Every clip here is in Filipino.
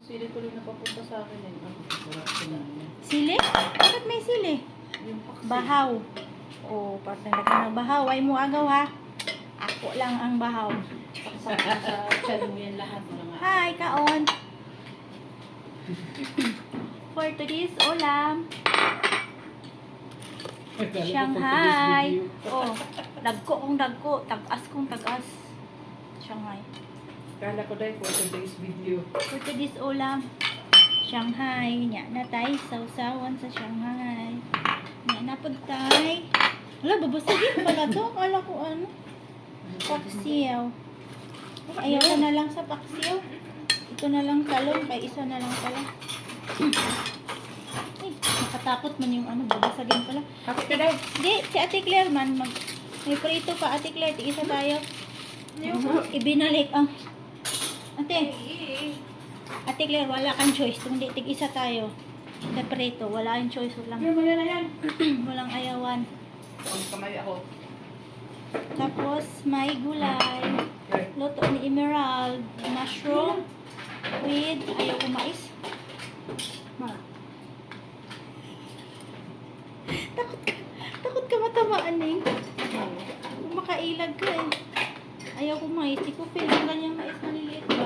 Sili ko rin napapunta sa akin eh. Sili? Bakit may sili? Yung paksi. Bahaw. Oh, partner na ka ng bahaw. Ay mo agaw ha. Ako lang ang bahaw. Sa chan mo yan lahat mga. Hi, kaon. For today's ulam. Shanghai. Oh, dagko kong dagko. Tagas kong tagas. Shanghai. Kala ko dahil for today's video. For today's ulam. Shanghai. Nya na tayo. Sausawan sa Shanghai. Nya na po tayo. Wala, babasagin pala to. Kala ko ano. Paksiyaw. Ay, ayaw ko na lang sa paksiyaw. Ito na lang talong. Kaya isa na lang pala. Ay, nakatakot man yung ano. Babasagin pala. Kapit ka dahil. Hindi, si Ate Claire man. May prito pa, Ate Claire. Tig-isa tayo. Ibinalik ang... Ate. Ate Claire, wala kang choice. Kung hindi, tig-isa tayo. Sa prito, wala yung choice. Yung mali na yan. Walang ayawan. Ang kamay ako. Tapos, may gulay. Luto ni Emerald. Mushroom. With, ayaw ko mais. Takot ka matamaan eh. Kung makailag ka eh. Ayaw ko mais. Di ko feel yung ganyang mais maliliit ba?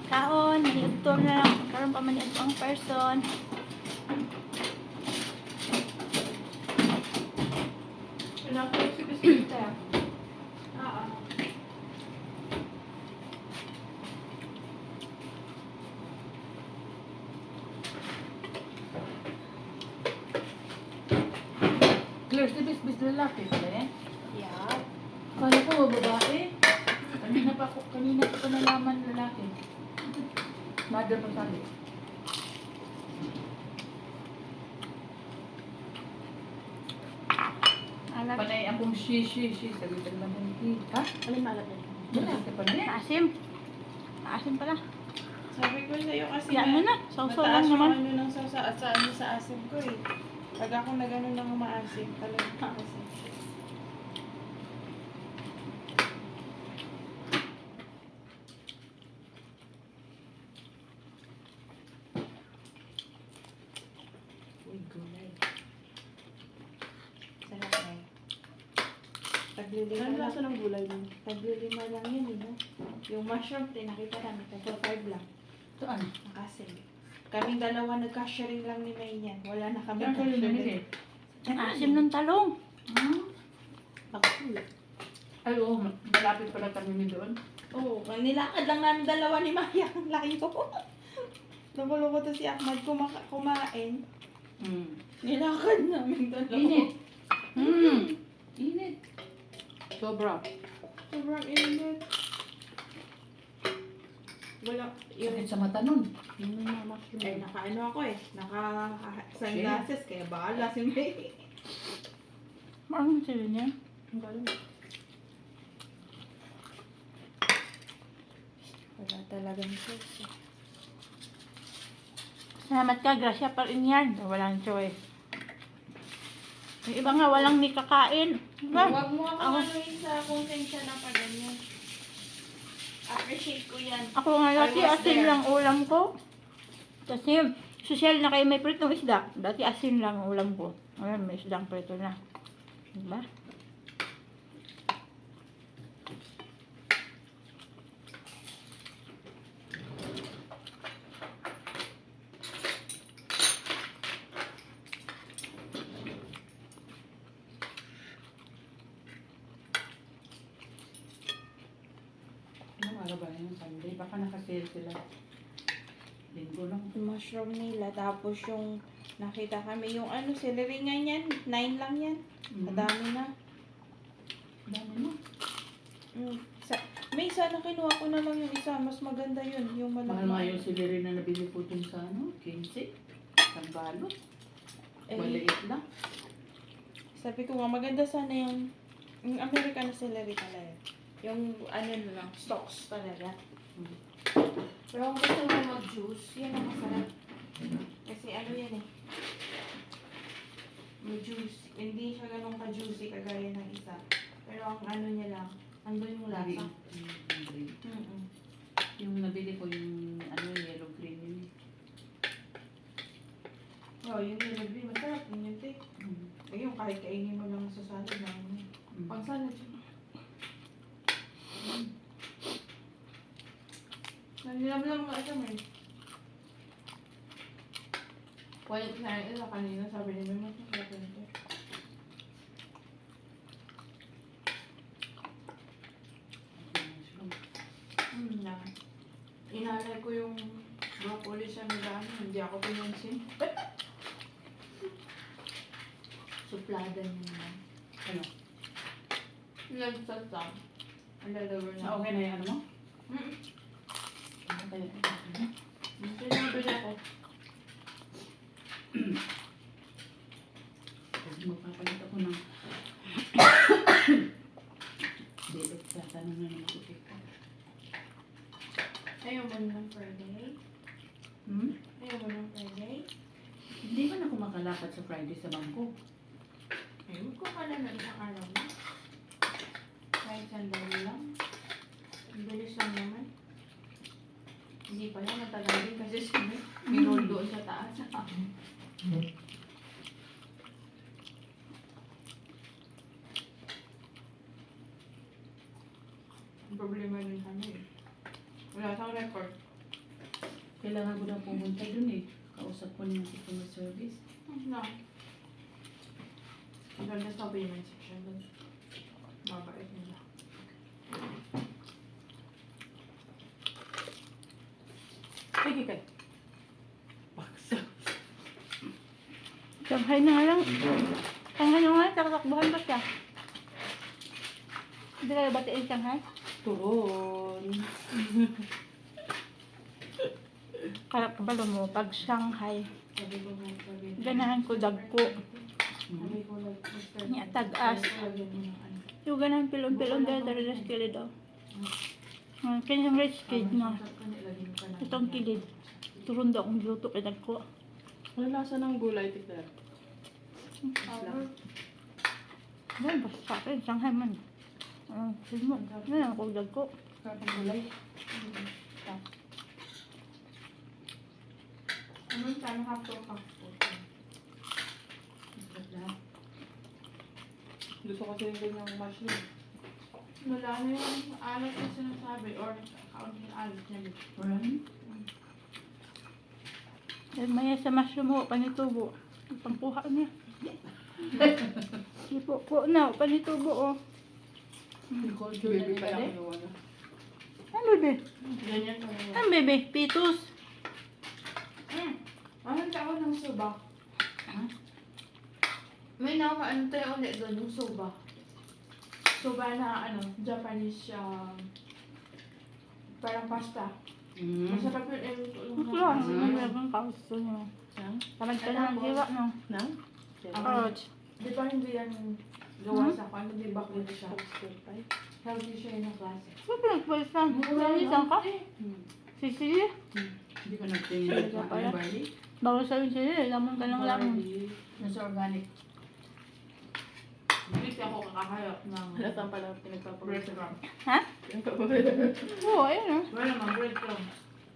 Kaon. Maniugtong na lang. Karoon pa maniugtong ang person. Wala ko yung bisita. Claire, si bis lalaki pala eh. Yeah. Kala ko babae. Kanina ko pa nalaman lalaki. Mother pa sabi. Alag. Panay akong she. Sabitan man yung ha? Alin maalat na? Wala ka pa din. Maasim. Maasim pala. Sabi ko sa'yo kasi Yan mo na. Sausaw lang mataas yung naman. ano ng sa asim ko eh. Pag ako na gano'n ng umaasim, talagang maasim. Uy, gulay. Sarap na eh. Taglilima Ano lang. lasa ng gulay mo? Taglilima lang yun eh. No? Yung mushroom, nakita namin. Tagpo 5 lang. Saan? Nakasim. Kaming dalawa nagka-sharing lang ni May niyan. Wala na kami Saan kayo namili? Asim ng talong. Bakul. Ay, oo. Malapit pala kami doon. Oo, nilakad lang namin dalawa ni Maya. Ang layo. Nagulo ko to si Ahmad kumain. Nilakad namin dalawa. Init. Init. Sobra. Sobrang init. Wala. Sakit sa mata nun. Yung may mamak Eh, naka-ano ako eh. Naka-sunglasses. Kaya bahala si May. Marang sila niya. Ang galing. Wala talagang choice. Salamat ka, grasya pa rin yan. Walang choice. Yung iba nga, walang may kakain. Diba? Huwag mo ako Ako- anuin sa konsensya na pa ganyan. Appreciate ko yan. Ako nga dati I was asin there. lang ulam ko. Kasi social na kayo may pritong isda. Dati asin lang ang ulam ko. Ngayon may isdang prito na. Diba? Anong araw ba yun? Sunday? Baka nakasale sila. Linggo lang. Yung mushroom nila. Tapos yung nakita kami yung ano, celery nga yan. 9 lang yan. Madami na. Dami mo. May isa na kinuha ko na lang yung isa. Mas maganda yun. Yung Mahal nga yung malaki. sili na nabili po dun sa ano, 15. Ang balot. Eh, Maliit lang. sabi ko nga, maganda sana yung American na celery pala yun. Yung ano na lang, stalks talaga. Pero kung gusto mo mag-juice, yan ang masarap. Kasi ano yan eh. May juice. Hindi siya ganun ka-juicy kagaya ng isa. Pero ang ano niya lang, andun yung lasa. yung green. Mm-mm. Yung nabili ko yung ano, yellow green yun. Oh, yung nilagay, masarap yun yung take. Mm. Eh, yung kahit kainin mo lang sa salad na ano. Mm. Pang salad yun. Nanilam-lam nga ito, may. Quiet na yun ito kanina, sabi ni Memo, masarap yun ito. Na. Inalay ko yung broccoli sa nila, hindi ako pinansin. Suplada niya naman. Ano? Nagsalta. Ang lalawin na. Ah, okay na yung ano mo? Mm-mm. Ano kaya? Sinabi na ako. Magpapalit ako ng dito. Tatanong na naman ko. Ayaw mo ng Friday? Hmm? Ayaw mo ng Friday? Hindi ba na ako makalakad sa Friday sa bangko? Ayaw ko pala na isang araw na. Kahit sandali lang. Ang bilis lang naman. Hindi pala matagal din kasi sabi, may roll doon sa taas. Ang problema rin kami eh. Wala siyang record. Kailangan ko na pumunta dun eh. Kausap ko ng customer service. No. Ang ganda sa payment section doon. Mabait nila. Sige kay. Baksa. Shanghai na nga lang. Shanghai na nga, takakbuhan ba siya? Hindi ka batiin Shanghai? Turon. Kaya kabalo mo, pag Shanghai, Sabi ko nga, sabi ko. ganahan ko dagko. Sabi ko like, Mr. Niya, tag-as. Sabi ko ng ano. Yung ganahan pilon-pilon dahil dahil dahil kilid daw. Kanyang rice cake na. Itong kilid. Turun daw akong luto kay dagko. Ano lasa ng gulay, tita? Ay, basta rin, Shanghai man. Sige mo, yan ako dagko. Kapag gulay? Ano yung sana hapto-hapto? Gusto ko kasi yung ganyang mushroom. Wala na yung alat na sinasabi or kaunting alat niya. Wala na. Dahil maya sa mushroom ho, panitubo. Pangkuha niya. Sipo na, panitubo oh. Baby pa lang yung ano. Ano bebe? Ganyan ko na. Ano bebe? Pitus. Ano ako ng soba? Ha? May ano tayo ulit doon, yung soba. Soba na ano, Japanese parang pasta. Masarap yun eh. Gusto lang, meron ka gusto niya. Tamad ka na ng hiwa, no? Na? Ouch. Di ba hindi yan gawa sa kwan, hindi bakit siya. Healthy siya yung klase. Ano pinagpalitan? Nalisan ka? Sisili? Hindi ko nagtingin ng ano barley. Bawal sa'yo sili, lamang ka ng lamang. Nasa organic. Hindi ako kakahayap ng Halatang pala pinagpapalit. breadcrumb. Ha? Oo, ayun oh. Wala naman, breadcrumb.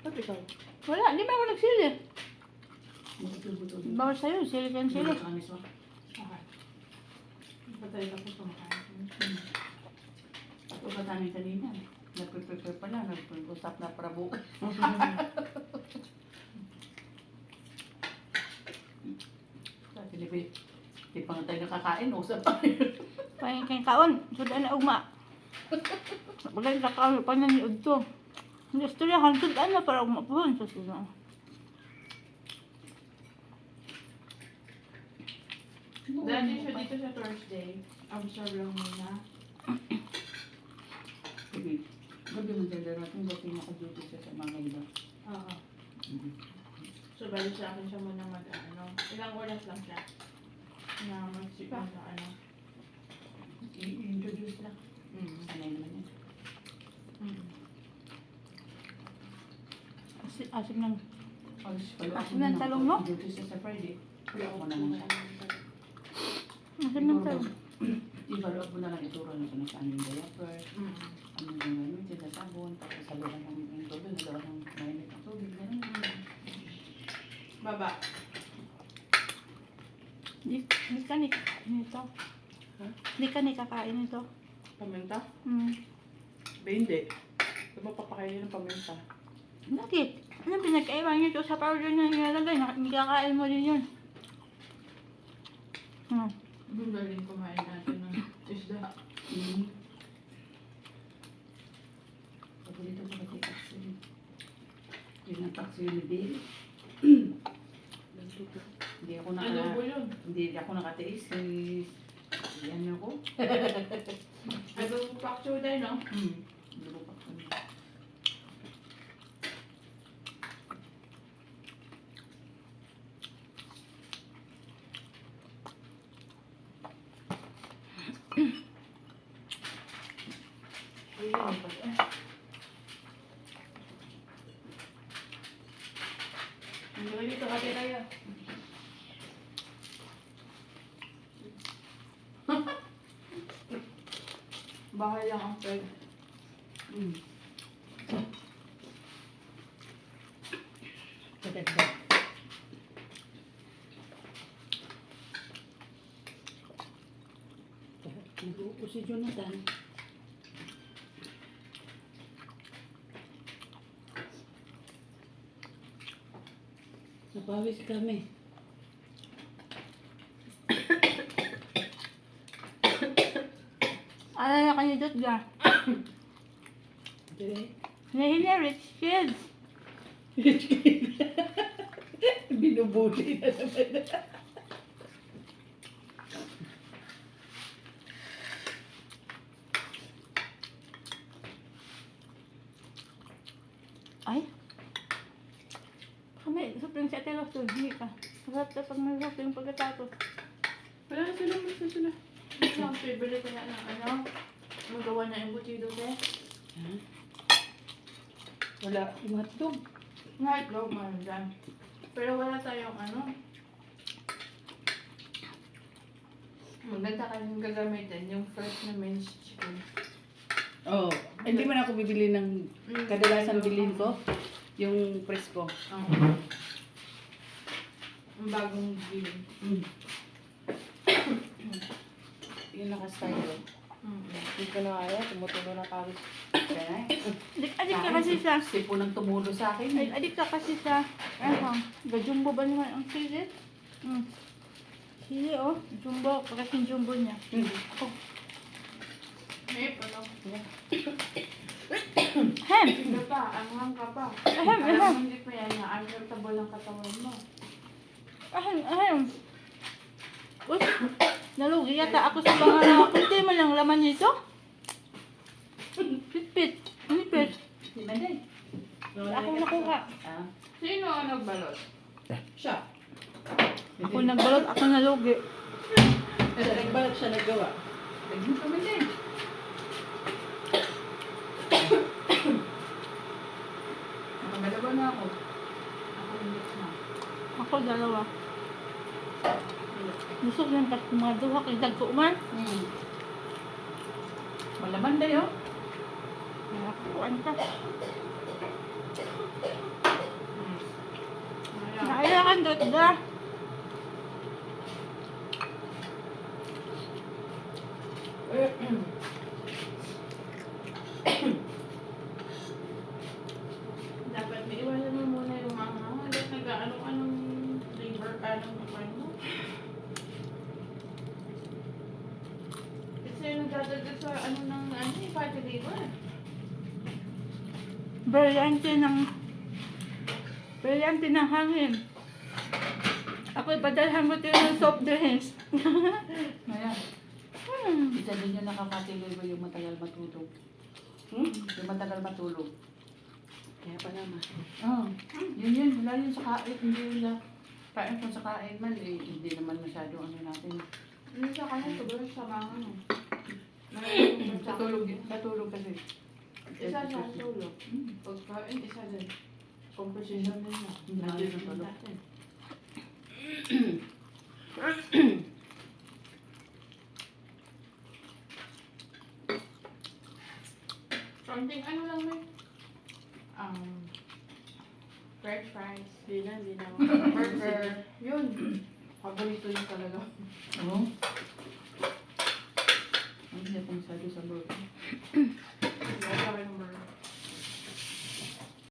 Pati ikaw. Wala, di ba ako nagsili? Buto-buto. Bawal sa'yo, sili ka ng sili. Anis mo. Okay. Patay tapos kumakain. Ako ba namin kanina? Nag-prepare pala. Nag-usap na para bukas. Sa Pilipin. Di pa nga tayo nakakain. Usap pa rin. Pahing kang kaon, sudan na ugma. Wala yung kakaon, pananiod to. Gusto niya, sudan na para ugma po. Sa sudan. Dati siya dito sa Thursday. Observe lang muna. Sige. Gabi mo dyan natin. Gabi naka-duty siya sa mga iba. Oo. So, balik sa akin siya muna ilang oras lang siya. Na magsipa sa ano. I-introduce lang. Sanay naman yan. Asim ng Asim ng talong mo? Duty siya sa Friday. Wala ko naman siya. asim ng talong. Ibalog mo na lang ituro na kung saan yung diaper. Mm. Ano yung gano'n, sinasabon. Tapos haluan ng yung tubig, haluan ng mainit ang tubig. Ganun. Baba. Di ka ni kakain ito. Ha? Di ka ni kakain ito. Paminta? Hmm. Ba hindi. Ito mapapakainin ng paminta. Bakit? Ano pinagkaiba niyo ito sa powder na nilalagay? Hindi kakain mo din yun. Hmm. Galing kumain natin ng isda. Paborito ko kasi taxi. Yun ang taxi ni Bill. Hindi ako Adobo yun. hindi ako nakatiis. Yan ako. Adobo pak choy tayo, no? Hindi ko pa. Ayun, hindi dito kati tayo. Bahay lang ang peg. Kadagdag. Nag-uupo si Jonathan. Napawis kami. Alala ka ni Dutga. Dire. Nahili, rich kids. Binubuli na naman. Ay. Kami, supling sa telos doon. Hindi ka. Masarap na pag may pagkatapos. Wala na sila, basta sila. Ito ang favorite ko na ng ano. Magawa na yung butido ko. Wala akong hotdog. Night log man dyan. Pero wala tayong ano. Maganda kayong gagamitin yung fresh na minced chicken. Oh, hindi man ako bibili ng kadalasan bilhin ko. Yung presko. Ang bagong bilin. Yung naka-style. Hindi ko na kaya, tumutulo na pawis. Kaya Adik ka kasi sa... sipo nang tumulo sa akin. Adik ka kasi sa... Gajumbo ba naman ang sili? Sili oh. Jumbo. Pagkasing jumbo niya. Eh, ano? Hem! Hindi pa, anghang ka pa. Ahem, Alam ahem. mo, hindi pa yan na uncomfortable ang katawan mo. Ahem. Uy, nalugi yata ako sa mga kunti man lang laman nito. Pitpit. Nipit. Di ba din? Ako nakuha. Ah, Sino ang nagbalot? siya. Ako nagbalot, ako nalugi. Nagbalot siya nagawa. Naging kami din. Nakagalawa na ako. Ako hindi na. Ako dalawa. Busog lang kasi mga duha kay dagko man. Malaman dayo. Nakakuan ka. Ayan. Nailangan doon da. Dapat may iwanan mo muna yung mga hanggang nag-ano-anong liver, anong mo. Kasi nagdadagdag sa ano ng fatty liver. Brilyante ng hangin. Ako ipadalhan mo tayo ng soft drinks. Ayan. Isa din yung nakakatiloy ba yung matagal matulog. Yung matagal matulog. Kaya pala ma. Yun. Wala yun sa kain. Hindi yun na. Kain kung sa kain man, hindi naman masyado ano natin. Ano sa kanya, siguro sa mga ano. Natulog kasi. Isa sa tulog. Pagkain, isa din. Composition din na. Hindi na tulog. natin. French fries. Hindi na. Burger. Yun. Paborito yun talaga. Oo.